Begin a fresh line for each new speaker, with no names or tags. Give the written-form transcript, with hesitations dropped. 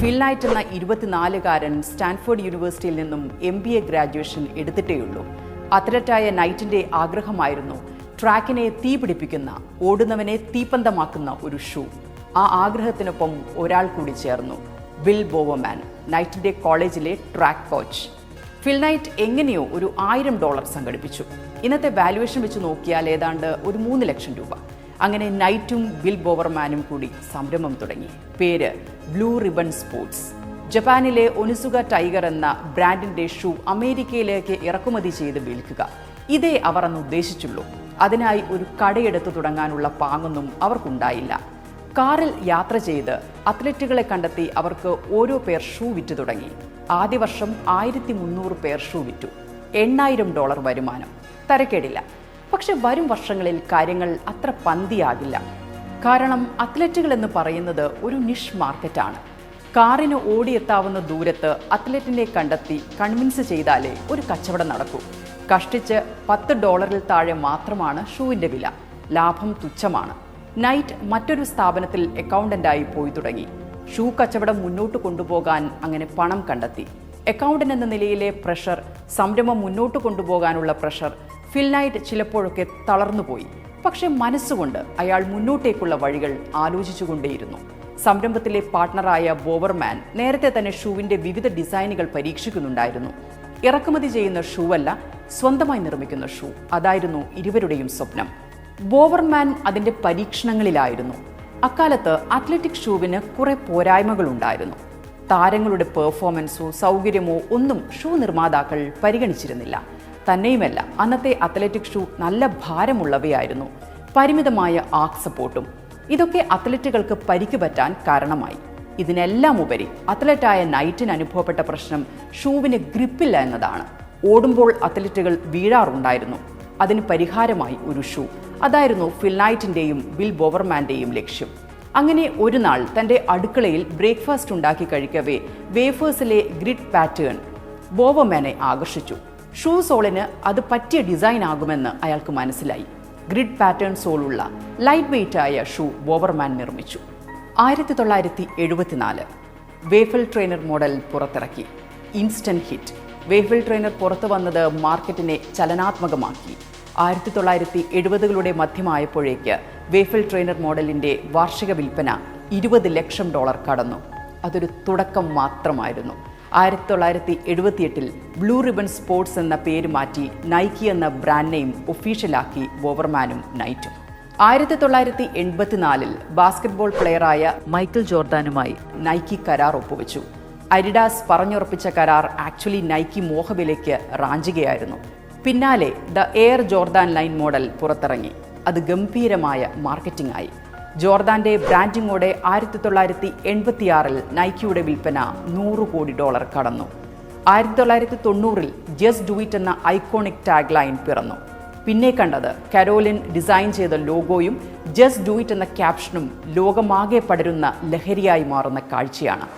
ഫിൽ night എന്ന 24-കാരൻ Stanford യൂണിവേഴ്സിറ്റിയിൽ നിന്നും MBA ഗ്രാജുവേഷൻ എടുത്തിട്ടേയുള്ളൂ. അത്ലറ്റായ നൈറ്റിന്റെ ആഗ്രഹമായിരുന്നു ട്രാക്കിനെ തീപിടിപ്പിക്കുന്ന, ഓടുന്നവനെ തീപ്പന്തമാക്കുന്ന ഒരു ഷൂ. ആ ആഗ്രഹത്തിനൊപ്പം ഒരാൾ കൂടി ചേർന്നു, ബിൽ ബോവർമാൻ, നൈറ്റിന്റെ കോളേജിലെ ട്രാക്ക് കോച്ച്. ഫിൽ നൈറ്റ് എങ്ങനെയോ ഒരു $1000 സംഘടിപ്പിച്ചു. ഇന്നത്തെ വാല്യുവേഷൻ വെച്ച് നോക്കിയാൽ ഏതാണ്ട് ഒരു 3 ലക്ഷം രൂപ. അങ്ങനെ നൈറ്റും ബിൽ ബോവർമാനും കൂടി സംരംഭം തുടങ്ങി. പേര് ബ്ലൂ റിബൺ സ്പോർട്സ്. ജപ്പാനിലെ ഒനിസുക ടൈഗർ എന്ന ബ്രാൻഡിന്റെ ഷൂ അമേരിക്കയിലേക്ക് ഇറക്കുമതി ചെയ്ത് വിൽക്കുക, ഇതേ അവർ അന്ന് ഉദ്ദേശിച്ചുള്ളൂ. അതിനായി ഒരു കടയെടുത്ത് തുടങ്ങാനുള്ള പാങ്ങൊന്നും അവർക്കുണ്ടായില്ല. കാറിൽ യാത്ര ചെയ്ത് അത്ലറ്റുകളെ കണ്ടെത്തി അവർക്ക് ഓരോ പേർ ഷൂ വിറ്റു തുടങ്ങി. ആദ്യ വർഷം 1300 പേർ ഷൂ വിറ്റു. $8000 വരുമാനം. തരക്കേടില്ല. പക്ഷെ വരും വർഷങ്ങളിൽ കാര്യങ്ങൾ അത്ര പന്തിയാകില്ല. കാരണം അത്ലറ്റുകൾ എന്ന് പറയുന്നത് ഒരു നിഷ് മാർക്കറ്റാണ്. കാറിന് ഓടിയെത്താവുന്ന ദൂരത്ത് അത്ലറ്റിനെ കണ്ടെത്തി കൺവിൻസ് ചെയ്താലേ ഒരു കച്ചവടം നടക്കൂ. കഷ്ടിച്ച് $10 താഴെ മാത്രമാണ് ഷൂവിൻ്റെ വില. ലാഭം തുച്ഛമാണ്. നൈറ്റ് മറ്റൊരു സ്ഥാപനത്തിൽ അക്കൗണ്ടന്റായി പോയി തുടങ്ങി. ഷൂ കച്ചവടം മുന്നോട്ട് കൊണ്ടുപോകാൻ അങ്ങനെ പണം കണ്ടെത്തി. അക്കൗണ്ടന്റ് എന്ന നിലയിലെ പ്രഷർ, സംരംഭം മുന്നോട്ട് കൊണ്ടുപോകാനുള്ള പ്രഷർ, ഫിൽ നൈറ്റ് ചിലപ്പോഴൊക്കെ തളർന്നുപോയി. പക്ഷെ മനസ്സുകൊണ്ട് അയാൾ മുന്നോട്ടേക്കുള്ള വഴികൾ ആലോചിച്ചുകൊണ്ടേയിരുന്നു. സംരംഭത്തിലെ പാർട്ട്ണറായ ബോവർമാൻ നേരത്തെ തന്നെ ഷൂവിൻ്റെ വിവിധ ഡിസൈനുകൾ പരീക്ഷിക്കുന്നുണ്ടായിരുന്നു. ഇറക്കുമതി ചെയ്യുന്ന ഷൂ അല്ല, സ്വന്തമായി നിർമ്മിക്കുന്ന ഷൂ. അതായിരുന്നു ഇരുവരുടെയും സ്വപ്നം. ബോവർമാൻ അതിൻ്റെ പരീക്ഷണങ്ങളിലായിരുന്നു. അക്കാലത്ത് അത്ലറ്റിക് ഷൂവിന് കുറെ പോരായ്മകളുണ്ടായിരുന്നു. താരങ്ങളുടെ പെർഫോമൻസോ സൗകര്യമോ ഒന്നും ഷൂ നിർമ്മാതാക്കൾ പരിഗണിച്ചിരുന്നില്ല. തന്നെയുമല്ല, അന്നത്തെ അത്ലറ്റിക് ഷൂ നല്ല ഭാരമുള്ളവയായിരുന്നു. പരിമിതമായ ആർക്ക് സപ്പോർട്ടും. ഇതൊക്കെ അത്ലറ്റുകൾക്ക് പരിക്ക് പറ്റാൻ കാരണമായി. ഇതിനെല്ലാം ഉപരി അത്ലറ്റായ നൈറ്റിന് അനുഭവപ്പെട്ട പ്രശ്നം ഷൂവിന് ഗ്രിപ്പില്ല എന്നതാണ്. ഓടുമ്പോൾ അത്ലറ്റുകൾ വീഴാറുണ്ടായിരുന്നു. അതിന് പരിഹാരമായി ഒരു ഷൂ. അതായിരുന്നു ഫിൽ നൈറ്റിൻ്റെയും ബിൽ ബോവർമാൻ്റെയും ലക്ഷ്യം. അങ്ങനെ ഒരു നാൾ തൻ്റെ അടുക്കളയിൽ ബ്രേക്ക്ഫാസ്റ്റ് ഉണ്ടാക്കി കഴിക്കവേ വേഫേഴ്സിലെ ഗ്രിഡ് പാറ്റേൺ ബോവർമാനെ ആകർഷിച്ചു. ഷൂ സോളിന് അത് പറ്റിയ ഡിസൈൻ ആകുമെന്ന് അയാൾക്ക് മനസ്സിലായി. ഗ്രിഡ് പാറ്റേൺ സോളുള്ള ലൈറ്റ് വെയ്റ്റായ ഷൂ ബോവർമാൻ നിർമ്മിച്ചു. 1974 വേഫൽ ട്രെയിനർ മോഡൽ പുറത്തിറക്കി. Instant hit. വേഫൽ ട്രെയിനർ പുറത്തു വന്നത് മാർക്കറ്റിനെ ചലനാത്മകമാക്കി. 1970കളുടെ മധ്യമായപ്പോഴേക്ക് വേഫൽ ട്രെയിനർ മോഡലിൻ്റെ വാർഷിക വിൽപ്പന $20 ലക്ഷം കടന്നു. അതൊരു തുടക്കം മാത്രമായിരുന്നു. 1978 ബ്ലൂ റിബൺ സ്പോർട്സ് എന്ന പേര് മാറ്റി നൈക്കി എന്ന ബ്രാൻഡ് നെയിം ഒഫീഷ്യലാക്കി ബോവർമാനും നൈറ്റും. 1984 ബാസ്കറ്റ്ബോൾ പ്ലെയറായ മൈക്കിൾ ജോർദാനുമായി നൈക്കി കരാർ ഒപ്പുവെച്ചു. അഡിഡാസ് പറഞ്ഞുറപ്പിച്ച കരാർ ആക്ച്വലി നൈക്കി മോഹവിലയ്ക്ക് റാഞ്ചുകയായിരുന്നു. പിന്നാലെ the air Jordan line model പുറത്തിറങ്ങി. അത് ഗംഭീരമായ മാർക്കറ്റിംഗ് ആയി. ജോർദാന്റെ ബ്രാൻഡിങ്ങോടെ 1986 നൈക്കിയുടെ വിൽപ്പന $100 കോടി കടന്നു. 1990 ജസ്റ്റ് ഡു ഇറ്റ് എന്ന ഐക്കോണിക് ടാഗ് ലൈൻ പിറന്നു. പിന്നെ കണ്ടത് കരോലിൻ ഡിസൈൻ ചെയ്ത ലോഗോയും ജസ്റ്റ് ഡു ഇറ്റ് എന്ന ക്യാപ്ഷനും ലോകമാകെ പടരുന്ന ലഹരിയായി മാറുന്ന കാഴ്ചയാണ്.